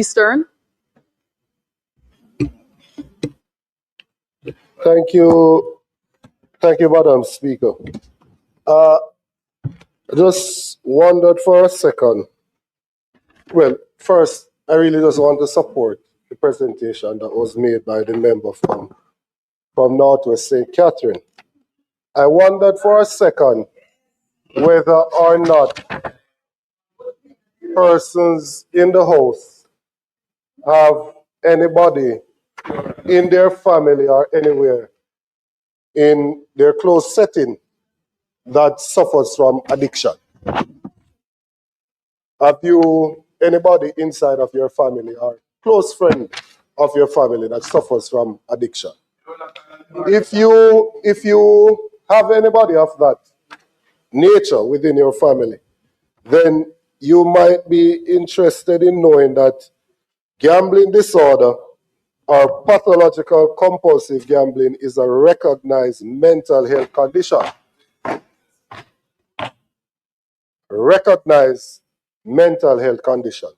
Stern. Thank you, Madam Speaker. I just wondered for a second. Well, first, I really just want to support the presentation that was made by the member from Northwest St. Catherine. I wondered for a second whether or not persons in the House have anybody in their family or anywhere in their close setting that suffers from addiction. Have you anybody inside of your family or close friend of your family that suffers from addiction? If you have anybody of that nature within your family, then you might be interested in knowing that gambling disorder or pathological compulsive gambling is a recognized mental health condition. Recognized mental health condition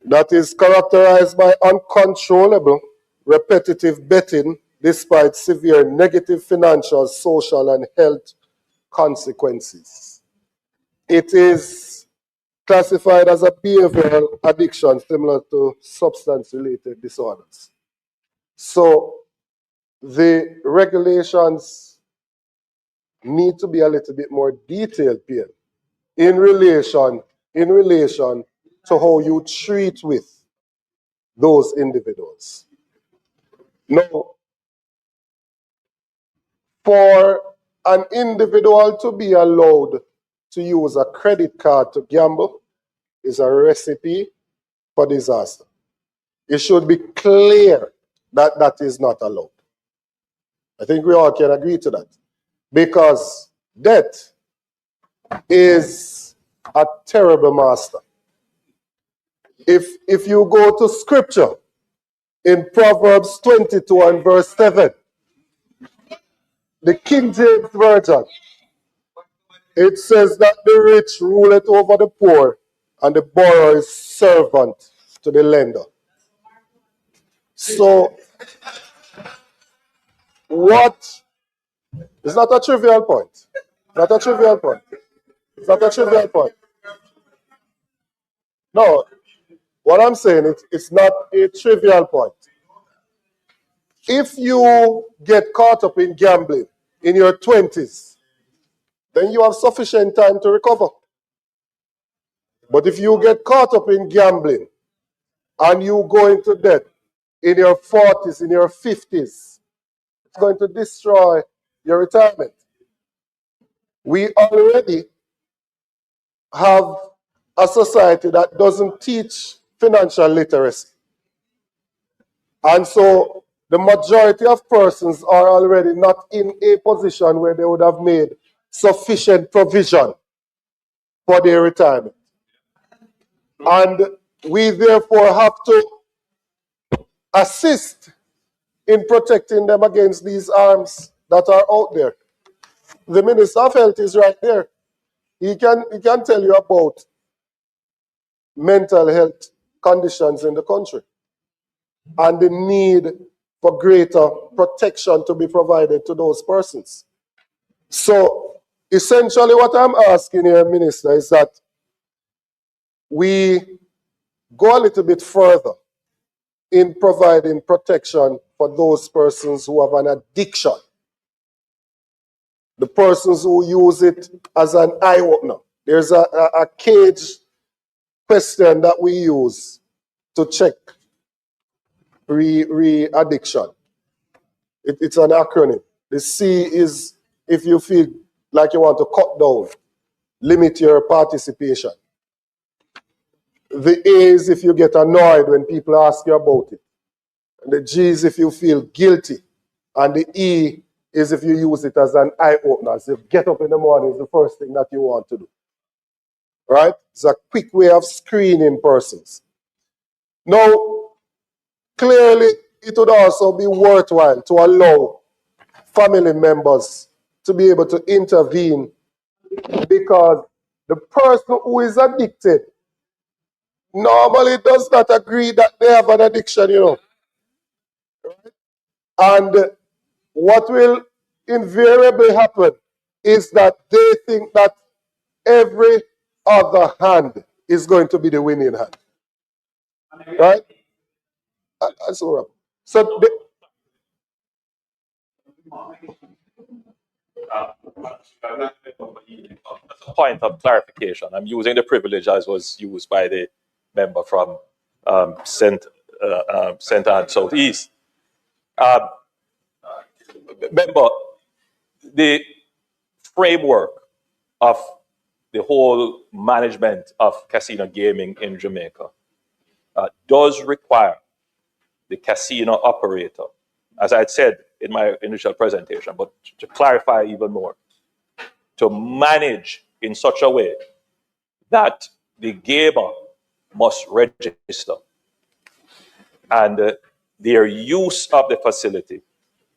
that is characterized by uncontrollable, repetitive betting despite severe negative financial, social, and health consequences. It is classified as a behavioral addiction similar to substance-related disorders. So the regulations need to be a little bit more detailed here in relation to how you treat with those individuals. Now, for an individual to be allowed to use a credit card to gamble is a recipe for disaster. It should be clear that that is not allowed. I think we all can agree to that. Because debt is a terrible master. If you go to scripture in Proverbs 22 and verse 7, the King James Version, it says that the rich ruleth over the poor, and the borrower is servant to the lender. So, what is not a trivial point. Not a trivial point. It's not a trivial point. No, what I'm saying, it's not a trivial point. If you get caught up in gambling in your 20s, then you have sufficient time to recover. But if you get caught up in gambling and you go into debt in your 40s, in your 50s, it's going to destroy your retirement. We already have a society that doesn't teach financial literacy. And so the majority of persons are already not in a position where they would have made sufficient provision for their retirement. And we therefore have to assist in protecting them against these arms that are out there. The Minister of Health is right there. He can tell you about mental health conditions in the country and the need for greater protection to be provided to those persons. So essentially what I'm asking here, Minister, is that we go a little bit further in providing protection for those persons who have an addiction. The persons who use it as an eye-opener. There's a cage question that we use to check re-addiction. It's an acronym. The C is if you feel like you want to cut down, limit your participation. The A is if you get annoyed when people ask you about it. And the G is if you feel guilty. And the E is if you use it as an eye-opener. So you get up in the morning, it's the first thing that you want to do. Right? It's a quick way of screening persons. Now, clearly, it would also be worthwhile to allow family members to be able to intervene, because the person who is addicted normally does not agree that they have an addiction, you know. And what will invariably happen is that they think that every other hand is going to be the winning hand. Right? That's all right. So point of clarification. I'm using the privilege as was used by the member from St. Anne Southeast. Member, the framework of the whole management of casino gaming in Jamaica does require the casino operator, as I had said in my initial presentation, but to clarify even more, to manage in such a way that the gamer must register and their use of the facility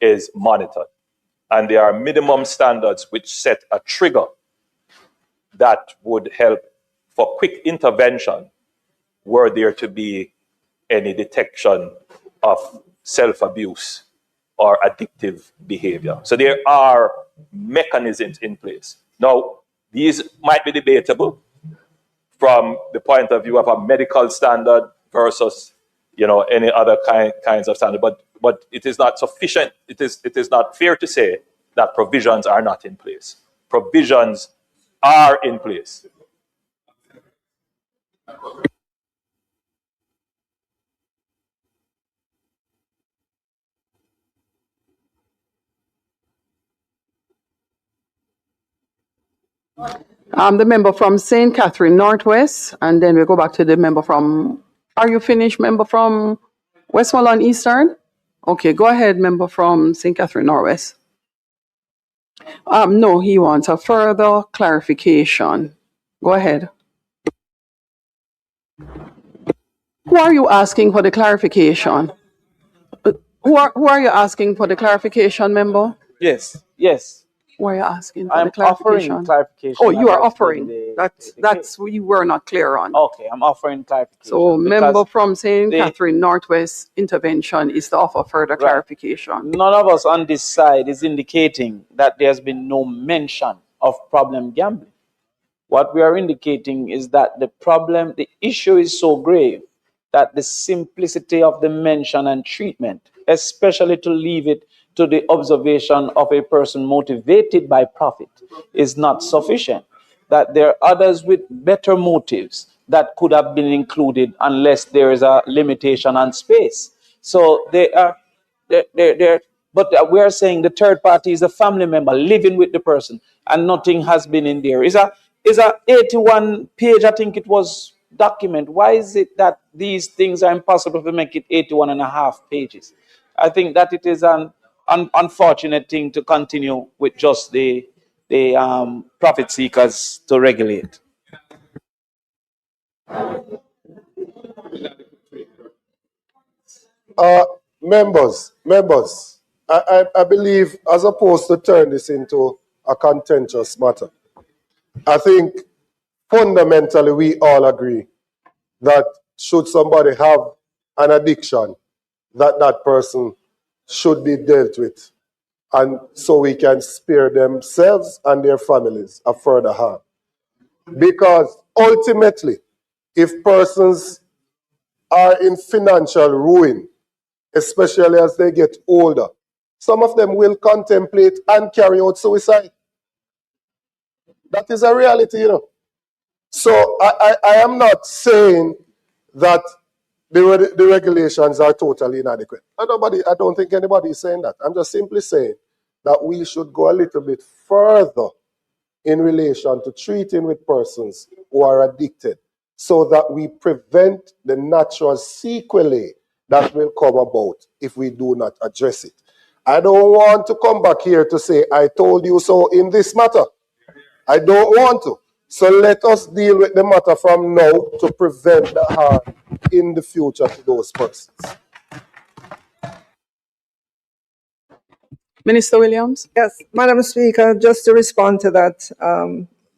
is monitored. And there are minimum standards which set a trigger that would help for quick intervention were there to be any detection of self-abuse or addictive behavior. So there are mechanisms in place. Now, these might be debatable from the point of view of a medical standard versus, you know, any other kinds of standard, but it is not sufficient. It is not fair to say that provisions are not in place. Provisions are in place. The member from St. Catherine Northwest, and then we go back to the member from, are you finished, member from Westmoreland Eastern? Okay, go ahead, member from St. Catherine Northwest. No, he wants a further clarification. Go ahead. Who are you asking for the clarification? Who are you asking for the clarification, member? Yes. Who are you asking for I'm the clarification? offering clarification. Oh, you are about offering. That's what you were not clear on. Okay, I'm offering clarification. So, member from St. Catherine Northwest intervention is to offer further clarification. None of us on this side is indicating that there's been no mention of problem gambling. What we are indicating is that the issue is so grave that the simplicity of the mention and treatment, especially to leave it to the observation of a person motivated by profit, is not sufficient. That there are others with better motives that could have been included unless there is a limitation on space. So but we are saying the third party is a family member living with the person and nothing has been in there. Is a 81 page, I think it was, document. Why is it that these things are impossible to make it 81 and a half pages? I think that it is an unfortunate thing to continue with just the profit seekers to regulate. members, I believe, as opposed to turn this into a contentious matter, I think fundamentally we all agree that should somebody have an addiction, that person should be dealt with, and so we can spare themselves and their families a further harm. Because ultimately, if persons are in financial ruin, especially as they get older, some of them will contemplate and carry out suicide. That is a reality, you know. So I am not saying that the regulations are totally inadequate. I don't think anybody is saying that. I'm just simply saying that we should go a little bit further in relation to treating with persons who are addicted, so that we prevent the natural sequelae that will come about if we do not address it. I don't want to come back here to say, I told you so in this matter. I don't want to. So let us deal with the matter from now to prevent the harm in the future to those persons. Minister Williams? Yes, Madam Speaker, just to respond to that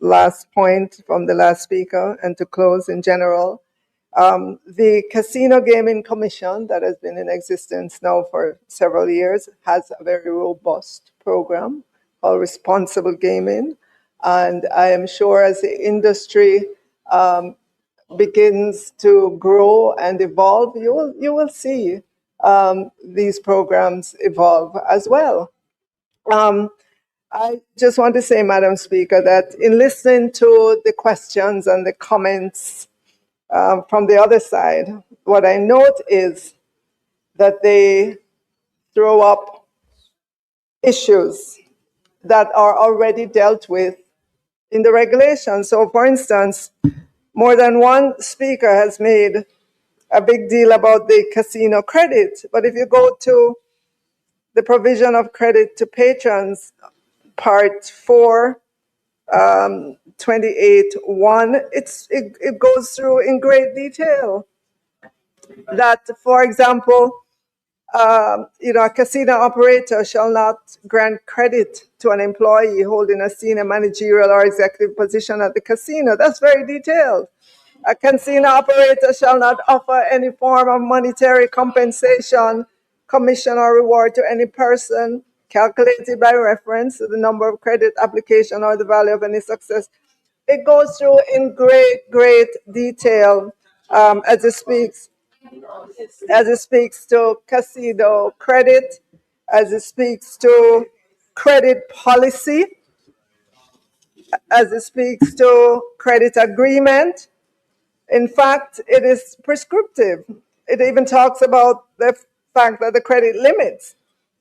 last point from the last speaker and to close in general, The Casino Gaming Commission that has been in existence now for several years has a very robust program called Responsible Gaming. And I am sure as the industry begins to grow and evolve, you will see these programs evolve as well. I just want to say, Madam Speaker, that in listening to the questions and the comments from the other side, what I note is that they throw up issues that are already dealt with in the regulation. So, for instance, more than one speaker has made a big deal about the casino credit. But if you go to the provision of credit to patrons, Part 4, 28.1, it goes through in great detail that, for example, a casino operator shall not grant credit to an employee holding a senior managerial or executive position at the casino. That's very detailed. A casino operator shall not offer any form of monetary compensation, commission, or reward to any person calculated by reference to the number of credit application or the value of any success. It goes through in great detail as it speaks to casino credit, as it speaks to credit policy, as it speaks to credit agreement. In fact, it is prescriptive. It even talks about the fact that the credit limits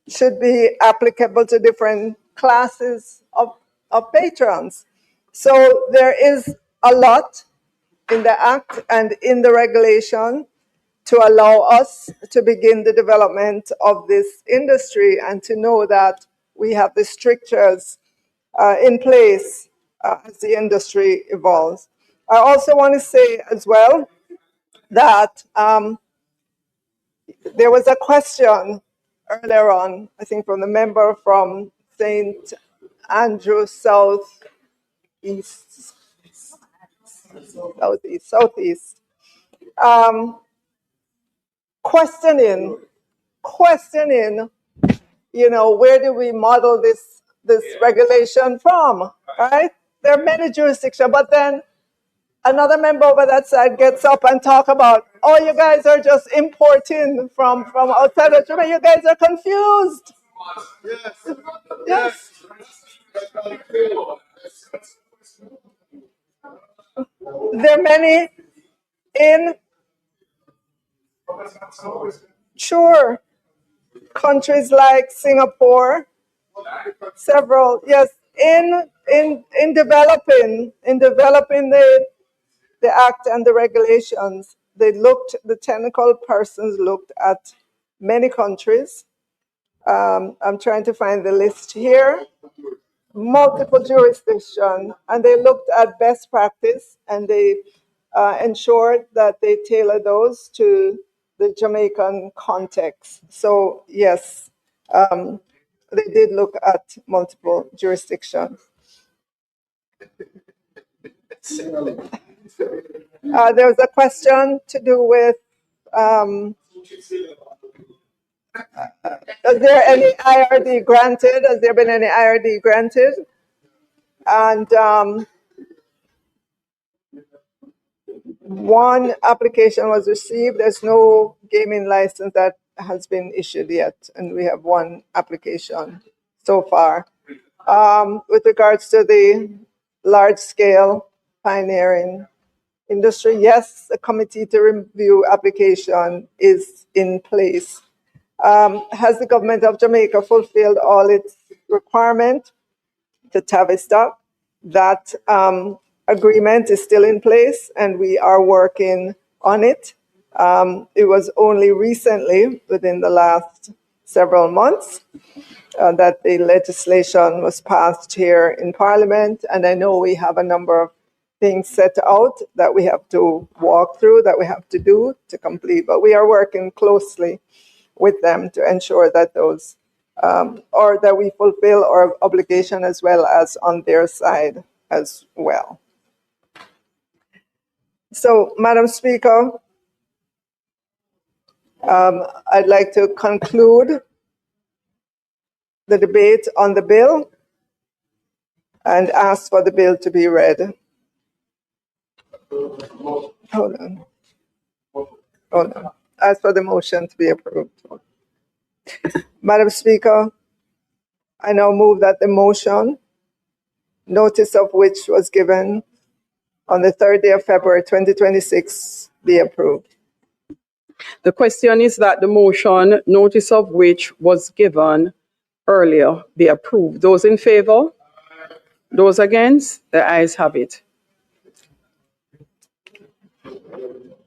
should be applicable to different classes of patrons. So there is a lot in the Act and in the regulation to allow us to begin the development of this industry and to know that we have the strictures in place as the industry evolves. I also want to say as well that there was a question earlier on, I think from the member from St. Andrew Southeast, questioning, where do we model this regulation from, right? There are many jurisdictions, but then another member over that side gets up and talk about, oh, you guys are just importing from outside of Jamaica. You guys are confused. Yes. There are many in, sure, countries like Singapore, several, yes, in developing the Act and the regulations, the technical persons looked at many countries. I'm trying to find the list here. Multiple jurisdictions, and they looked at best practice and they ensured that they tailor those to the Jamaican context. So yes, they did look at multiple jurisdictions. There was a question to do with, is there any IRD granted? Has there been any IRD granted? And one application was received. There's no gaming license that has been issued yet, and we have one application so far. With regards to the large-scale pioneering industry, yes, a committee to review application is in place. Has the government of Jamaica fulfilled all its requirements to Tavistock? That agreement is still in place, and we are working on it. It was only recently, within the last several months, that the legislation was passed here in Parliament, and I know we have a number of things set out that we have to walk through, that we have to do to complete, but we are working closely with them to ensure that those, or that we fulfill our obligation as well as on their side as well. So, Madam Speaker, I'd like to conclude the debate on the bill and ask for the bill to be read. Hold on. Hold on. Ask for the motion to be approved. Madam Speaker, I now move that the motion, notice of which was given on the 3rd day of February 2026, be approved. The question is that the motion, notice of which was given earlier, be approved. Those in favor? Those against? The ayes have it.